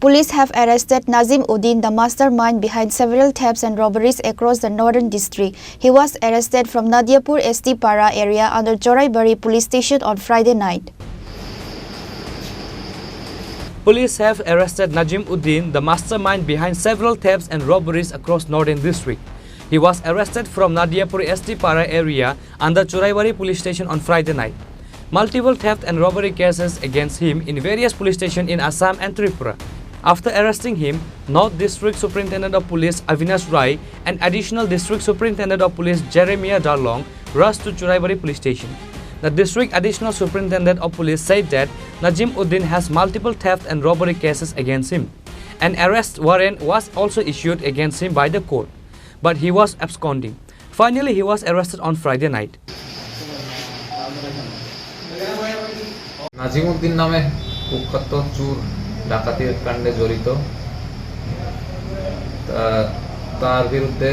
Police have arrested Nazim Uddinthe, the mastermind behind several thefts and robberies across the northern district. He was arrested from Nadiapur Tripura area under Choraibari police station on Friday night. Police have arrested Nazim Uddinthe, the mastermind behind several thefts and robberies across northern district. He was arrested from Nadiapur Tripura area under Choraibari police station on Friday night. Multiple theft and robbery cases against him in various police stations in Assam and Tripura. After arresting him, North District Superintendent of Police Avinash Rai and Additional District Superintendent of Police Jeremiah Darlong rushed to Choraibari police station. The District Additional Superintendent of Police said that Nazim Uddinthe has multiple theft and robbery cases against him. An arrest warrant was also issued against him by the court, but he was absconding. Finally, he was arrested on Friday night. Nazim Uddin নামে কুখ্যাত চোর ডাকাতির কাণ্ডে জড়িত তার বিরুদ্ধে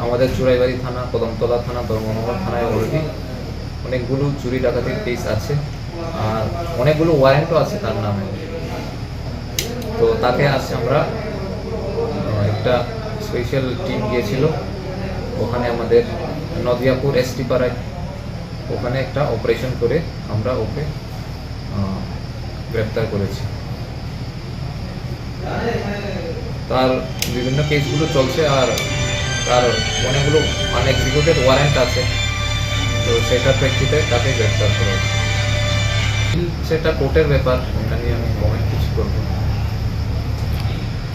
আমাদের চুরাইবাড়ি থানা, কদমতলা থানা, ধর্মনগর থানায় অলরেডি অনেকগুলো চুরি ডাকাতির কেস আছে আর অনেকগুলো ওয়ারেন্টও আছে তার নামে। তো তাকে আজ আমরা একটা স্পেশাল টিম গিয়েছিল ওখানে আমাদের নদিয়াপুর এসটি পাড়ায়, ওখানে একটা অপারেশন করে আমরা ওকে গ্রেফতার করেছি। তার বিভিন্ন কেসগুলো চলছে আর তার অনেকগুলো আনএক্সিকিউটেড ওয়ারেন্ট আছে, তো সেটার প্রেক্ষিতে তাকে গ্রেফতার করা হচ্ছে। সেটা কোর্টের ব্যাপার, এটা নিয়ে আমি কমেন্ট কিছু করবো।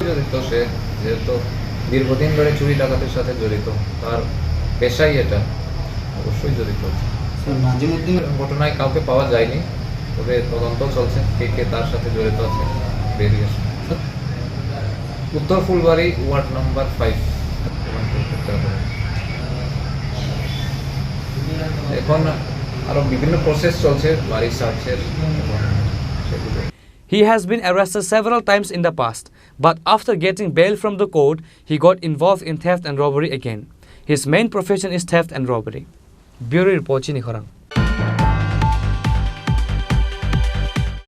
জড়িত সে, যেহেতু দীর্ঘদিন ধরে চুরি ডাকাতির সাথে জড়িত, তার পেশাই এটা, অবশ্যই জড়িত। নাজিম উদ্দিনের ঘটনায় কাউকে পাওয়া যায়নি, তবে তদন্ত চলছে কে কে তার সাথে জড়িত আছে বেরিয়ে আসে। উত্তর ফুলবাড়ি ওয়ার্ড নাম্বার 5। এখন আরো বিভিন্ন প্রসেস চলছে বাড়ি সার্চের। He has been arrested several times in the past, but after getting bail from the court, he got involved in theft and robbery again. His main profession is theft and robbery. Bureau Report, Chini, Khorang.